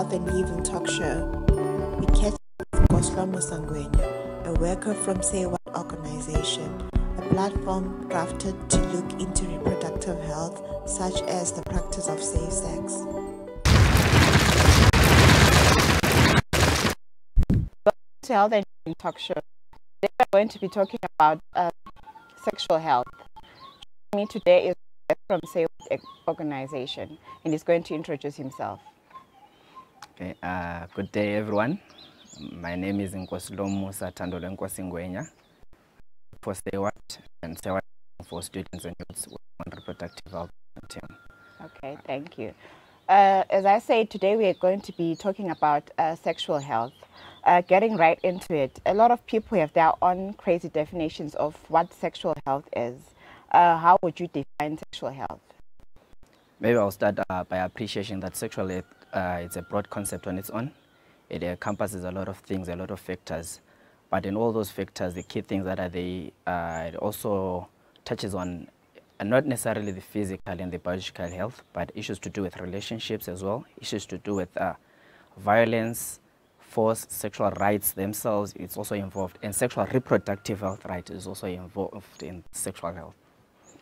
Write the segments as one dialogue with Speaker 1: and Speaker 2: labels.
Speaker 1: Health and Living talk show, we catch up with Sipho Mhlanga, a worker from Say What organization, a platform crafted to look into reproductive health, such as the practice of safe sex.
Speaker 2: Welcome to Health and Living talk show. Today we're going to be talking about sexual health. Joining me today is from Say What organization, and he's going to introduce himself.
Speaker 3: Okay, good day everyone. My name is Sipho Mhlanga for Say What, and Say What for students and youths on reproductive health team.
Speaker 2: Okay, thank you. As I said, today we are going to be talking about sexual health. Getting right into it, a lot of people have their own crazy definitions of what sexual health is. How would you define sexual health?
Speaker 3: Maybe I'll start by appreciating that sexual health it's a broad concept on its own. It encompasses a lot of things, a lot of factors. But in all those factors, the key things that are it also touches on not necessarily the physical and the biological health, but issues to do with relationships as well, issues to do with violence, force, sexual rights themselves. It's also involved, and sexual reproductive health right is also involved in sexual health.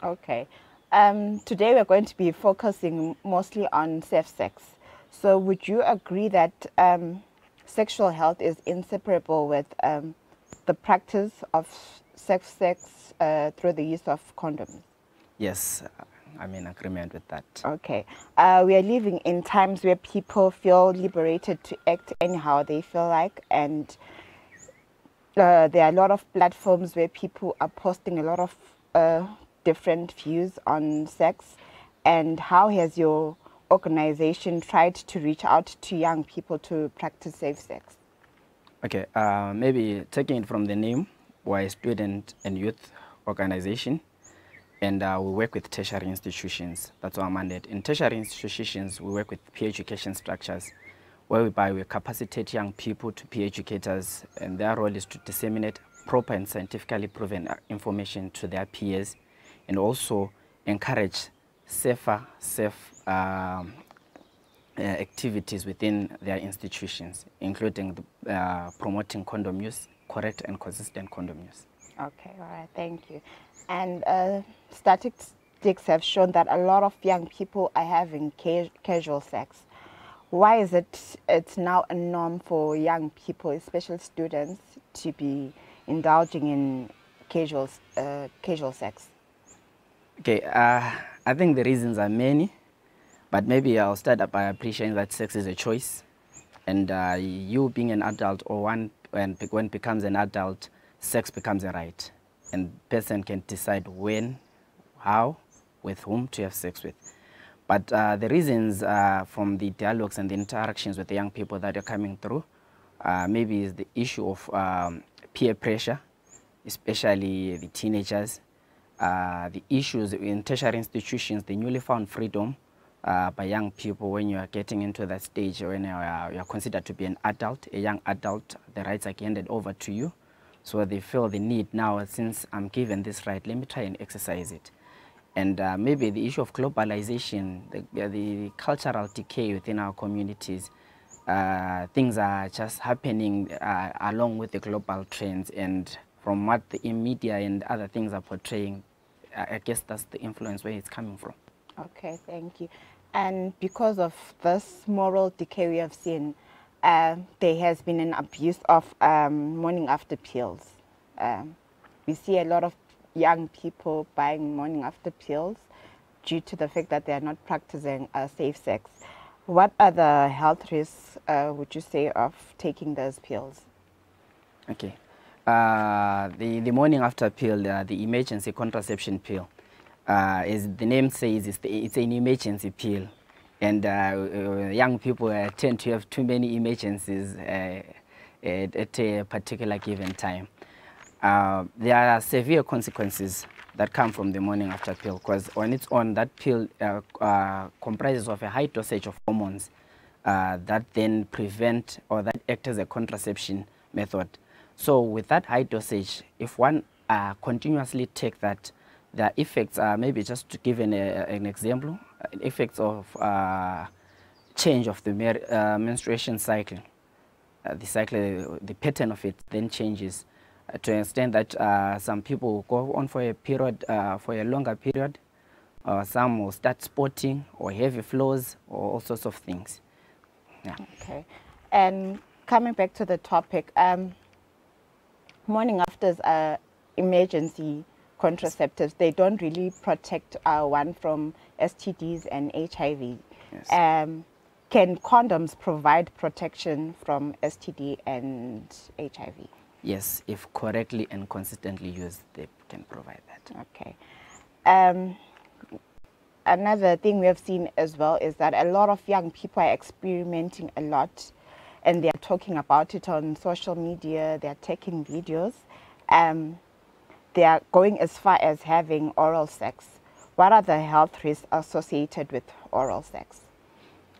Speaker 3: Okay.
Speaker 2: Today we're going to be focusing mostly on safe sex. So would you agree that sexual health is inseparable with the practice of safe sex through the use of condoms?
Speaker 3: Yes, I'm in agreement with that.
Speaker 2: Okay. We are living in times where people feel liberated to act anyhow they feel like, and there are a lot of platforms where people are posting a lot of different views on sex. And how has your organization tried to reach out to young people to practice safe sex?
Speaker 3: Okay, maybe taking it from the name, we're a student and youth organization, and we work with tertiary institutions. That's our mandate. In tertiary institutions, we work with peer education structures, whereby we capacitate young people to peer educators, and their role is to disseminate proper and scientifically proven information to their peers, and also encourage safe activities within their institutions, including promoting condom use, correct and consistent condom use.
Speaker 2: Okay, all right, thank you. And statistics have shown that a lot of young people are having casual sex. Why is it's now a norm for young people, especially students, to be indulging in casual sex?
Speaker 3: Okay, I think the reasons are many, but maybe I'll start by appreciating that sex is a choice, and you being an adult, or when becomes an adult, sex becomes a right, and person can decide when, how, with whom to have sex with. But the reasons from the dialogues and the interactions with the young people that are coming through, maybe is the issue of peer pressure, especially the teenagers, the issues in tertiary institutions, the newly found freedom by young people when you are getting into that stage when you are considered to be an adult, a young adult, the rights are handed over to you. So they feel the need now, since I'm given this right, let me try and exercise it. And maybe the issue of globalization, the cultural decay within our communities, things are just happening along with the global trends, and from what the media and other things are portraying, I guess that's the influence where it's coming from.
Speaker 2: Okay, thank you. And because of this moral decay we have seen, there has been an abuse of morning after pills. We see a lot of young people buying morning after pills due to the fact that they are not practicing safe sex. What are the health risks, would you say, of taking those pills?
Speaker 3: Okay. The morning after pill, the emergency contraception pill, as the name says, it's an emergency pill. And young people tend to have too many emergencies at a particular given time. There are severe consequences that come from the morning after pill, because on its own, that pill comprises of a high dosage of hormones that then prevent or that act as a contraception method. So with that high dosage, if one continuously take that, the effects are, maybe just to give an example, effects of change of the menstruation cycle, the pattern of it then changes to an extent that some people go on for a period, for a longer period. Some will start spotting or heavy flows or all sorts of things. Yeah.
Speaker 2: Okay. And coming back to the topic, morning afters are emergency contraceptives. They don't really protect one from STDs and HIV.
Speaker 3: Yes.
Speaker 2: Can condoms provide protection from STD and HIV?
Speaker 3: Yes, if correctly and consistently used, they can provide that.
Speaker 2: Okay. Another thing we have seen as well is that a lot of young people are experimenting a lot, and they are talking about it on social media. They are taking videos. They are going as far as having oral sex. What are the health risks associated with oral sex?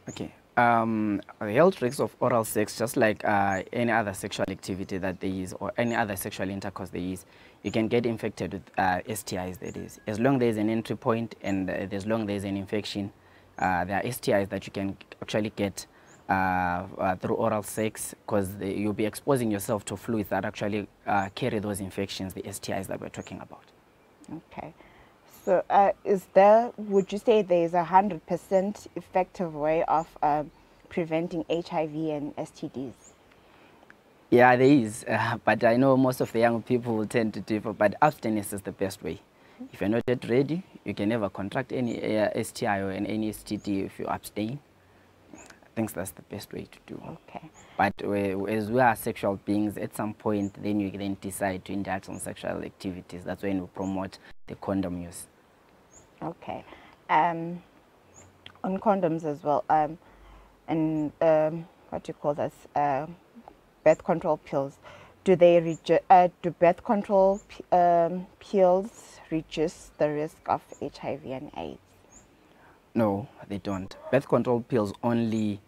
Speaker 3: Okay. The health risks of oral sex, just like any other sexual activity that there is or any other sexual intercourse there is, you can get infected with STIs, that is. As long as there is an entry point and as long as there is an infection, there are STIs that you can actually get through oral sex, because you'll be exposing yourself to fluids that actually carry those infections, the STIs that we're talking about.
Speaker 2: Okay. So would you say there is a 100% effective way of preventing HIV and STDs?
Speaker 3: Yeah, there is, but I know most of the young people will tend to differ, but abstinence is the best way. If you're not yet ready, you can never contract any STI or any STD if you abstain. I think that's the best way to do.
Speaker 2: Okay.
Speaker 3: But as we are sexual beings, at some point, then you then decide to indulge on sexual activities. That's when we promote the condom use.
Speaker 2: Okay. On condoms as well, and what do you call this? Birth control pills. Do birth control pills reduce the risk of HIV and AIDS? No,
Speaker 3: they don't. Birth control pills only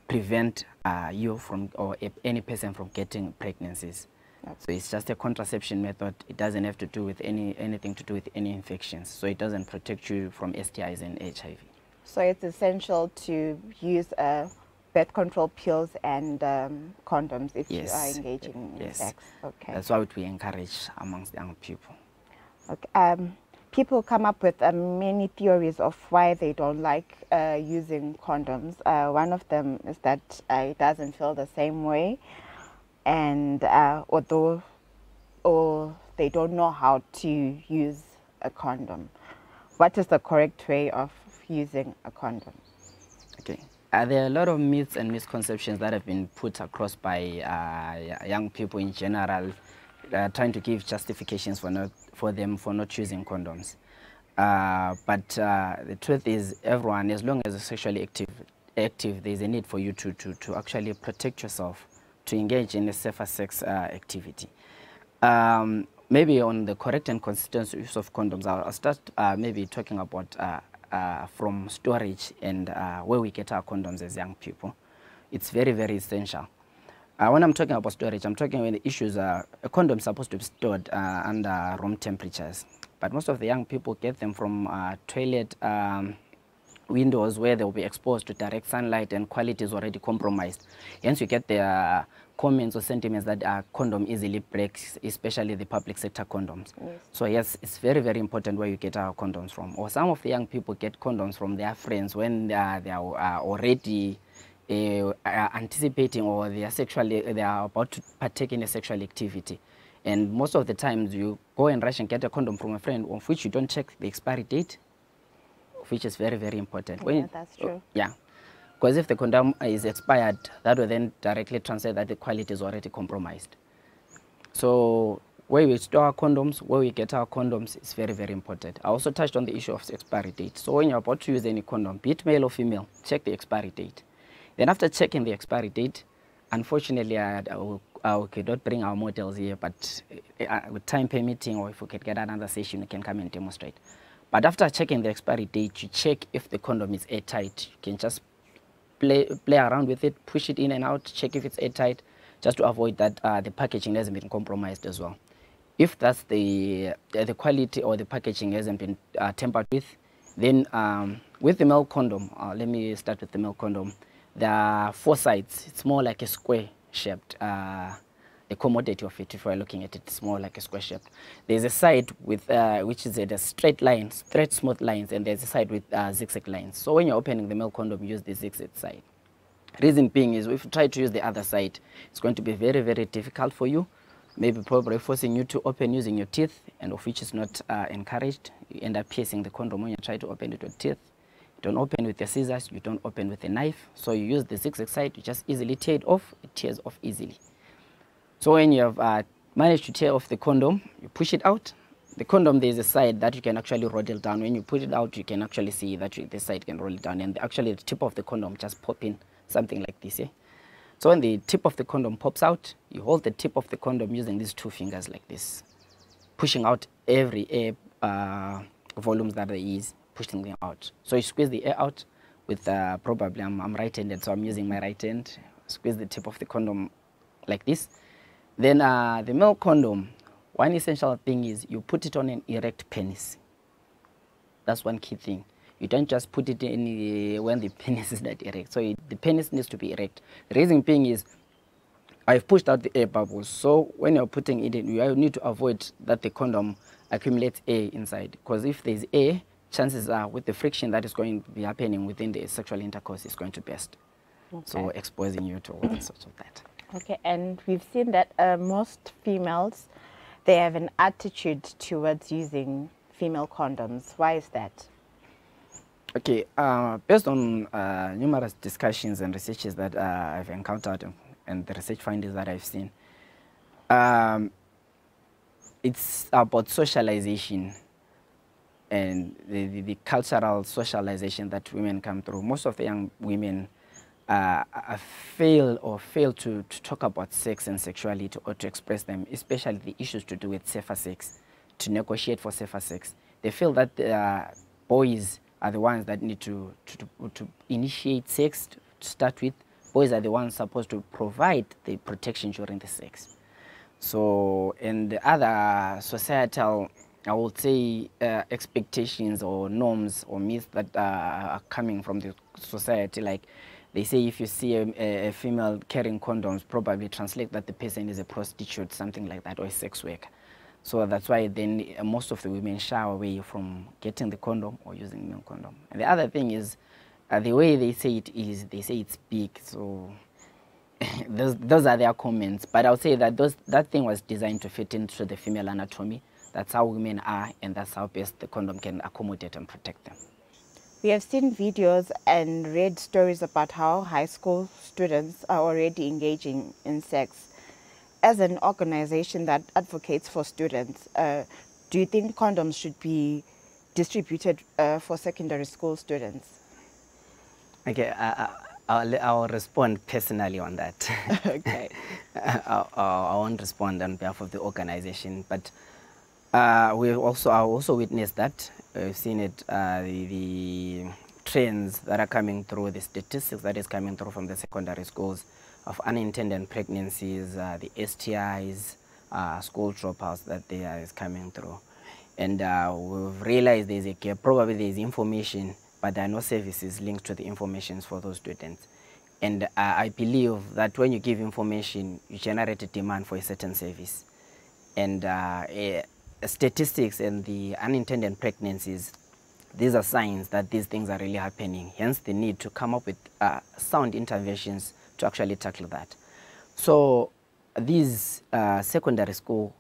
Speaker 3: prevent you from, or any person from getting pregnancies. Okay. So it's just a contraception method. It doesn't have to do with anything to do with any infections. So it doesn't protect you from STIs and HIV. So it's essential to use birth control pills and condoms if you are engaging in sex. Okay. That's what we encourage amongst young people. Okay. People come up with many theories of why they don't like using condoms. One of them is that it doesn't feel the same way, and or they don't know how to use a condom. What is the correct way of using a condom? Okay. There are a lot of myths and misconceptions that have been put across by young people in general, trying to give justifications for them for not choosing condoms. But the truth is, everyone, as long as you're sexually active, there's a need for you to actually protect yourself, to engage in a safer sex activity. Maybe on the correct and consistent use of condoms, I'll start maybe talking about from storage and where we get our condoms as young people. It's very, very essential. When I'm talking about storage, I'm talking when the issues are a condom is supposed to be stored under room temperatures. But most of the young people get them from toilet windows where they'll be exposed to direct sunlight and quality is already compromised. Hence you get the comments or sentiments that condom easily breaks, especially the public sector condoms. Yes. So yes, it's very, very important where you get our condoms from. Or some of the young people get condoms from their friends when they are already anticipating, or they are about to partake in a sexual activity. And most of the times you go and rush and get a condom from a friend of which you don't check the expiry date, which is very, very important. Yeah, that's true. Yeah, because if the condom is expired, that will then directly translate that the quality is already compromised. So where we store our condoms, where we get our condoms is very, very important. I also touched on the issue of expiry date. So when you're about to use any condom, be it male or female, check the expiry date. Then after checking the expiry date, unfortunately, I could not bring our models here, but with time permitting, or if we could get another session, we can come and demonstrate. But after checking the expiry date, you check if the condom is airtight. You can just play around with it, push it in and out, check if it's airtight, just to avoid that the packaging hasn't been compromised as well. If that's the quality or the packaging hasn't been tampered with, then With the male condom, let me start with the male condom. There are 4 sides. It's more like a square shaped. The commodity of it, if we're looking at it, it's more like a square shape. There's a side with which is a straight line, straight smooth lines, and there's a side with zigzag lines. So when you're opening the male condom, use the zigzag side. Reason being is if you try to use the other side, it's going to be very, very difficult for you. Maybe probably forcing you to open using your teeth, and of which is not encouraged. You end up piercing the condom when you try to open it with teeth. You don't open with the scissors, you don't open with a knife. So you use the zigzag side, you just easily tear it off, it tears off easily. So when you have managed to tear off the condom, you push it out. The condom, there's a side that you can actually roll it down. When you put it out, you can actually see that this side can roll it down. And actually the tip of the condom just pop in, something like this. So when the tip of the condom pops out, you hold the tip of the condom using these 2 fingers like this, pushing out every air volumes that there is, pushing them out. So you squeeze the air out with probably, I'm right-handed, so I'm using my right hand. Squeeze the tip of the condom like this. Then the male condom, one essential thing is you put it on an erect penis. That's one key thing. You don't just put it in when the penis is not erect. So the penis needs to be erect. The reason being is I've pushed out the air bubbles. So when you're putting it in, you need to avoid that the condom accumulates air inside. Because if there's air, chances are with the friction that is going to be happening within the sexual intercourse is going to burst. Okay. So exposing you to all sorts of that.
Speaker 2: Okay, and we've seen that most females, they have an attitude towards using female condoms. Why is that?
Speaker 3: Okay, based on numerous discussions and researches that I've encountered and the research findings that I've seen, it's about socialization and the cultural socialization that women come through. Most of the young women fail to talk about sex and sexuality or to express them, especially the issues to do with safer sex, to negotiate for safer sex. They feel that boys are the ones that need to initiate sex to start with. Boys are the ones supposed to provide the protection during the sex. So, and the other societal, I would say, expectations or norms or myths that are coming from the society, like they say if you see a female carrying condoms, probably translate that the person is a prostitute, something like that, or a sex worker. So that's why then most of the women shy away from getting the condom or using the male condom. And the other thing is, the way they say it is, they say it's big. So those are their comments. But I would say that that thing was designed to fit into the female anatomy. That's how women are, and that's how best the condom can accommodate and protect them.
Speaker 2: We have seen videos and read stories about how high school students are already engaging in sex. As an organization that advocates for students, do you think condoms should be distributed for secondary school students?
Speaker 3: Okay, I'll respond personally on that.
Speaker 2: Okay.
Speaker 3: I won't respond on behalf of the organization, but I also witnessed that. We've seen it, the trends that are coming through, the statistics that is coming through from the secondary schools of unintended pregnancies, the STIs, school dropouts that is coming through. And we've realized there's a gap. Probably there's information, but there are no services linked to the information for those students. And I believe that when you give information, you generate a demand for a certain service. And statistics and the unintended pregnancies, these are signs that these things are really happening. Hence the need to come up with sound interventions to actually tackle that. So these secondary school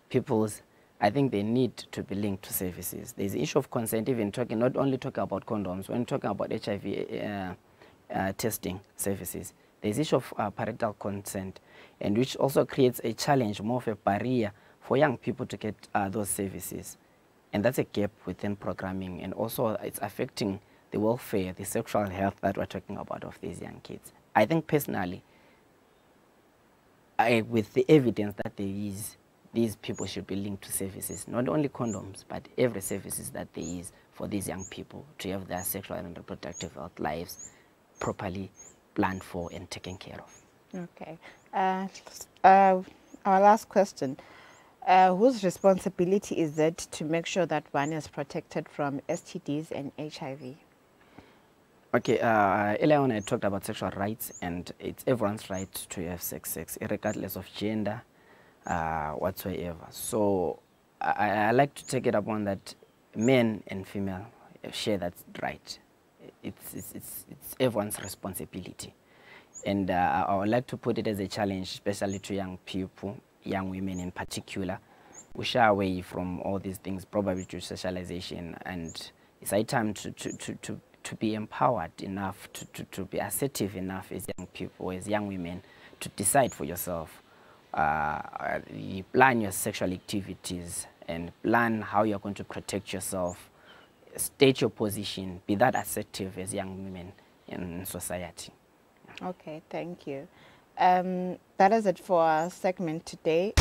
Speaker 3: pupils, I think they need to be linked to services. There's the issue of consent, even not only talking about condoms, when talking about HIV testing services. There's the issue of parental consent, and which also creates a challenge, more of a barrier for young people to get those services. And that's a gap within programming, and also it's affecting the welfare, the sexual health that we're talking about of these young kids. I think personally, with the evidence that there is, these people should be linked to services, not only condoms, but every services that there is for these young people to have their sexual and reproductive health lives properly planned for and taken care of.
Speaker 2: Okay. Our last question. Whose responsibility is it to make sure that one is protected from STDs and HIV?
Speaker 3: Okay, earlier on I talked about sexual rights, and it's everyone's right to have sex, regardless of gender, whatsoever. So I like to take it upon that men and female share that right. It's everyone's responsibility. And I would like to put it as a challenge, especially to young people, young women in particular, who shy away from all these things, probably to socialization. And it's high time to be empowered enough, to be assertive enough as young people, as young women, to decide for yourself. You plan your sexual activities and plan how you're going to protect yourself. State your position, be that assertive as young women in society.
Speaker 2: Okay, thank you. That is it for our segment today.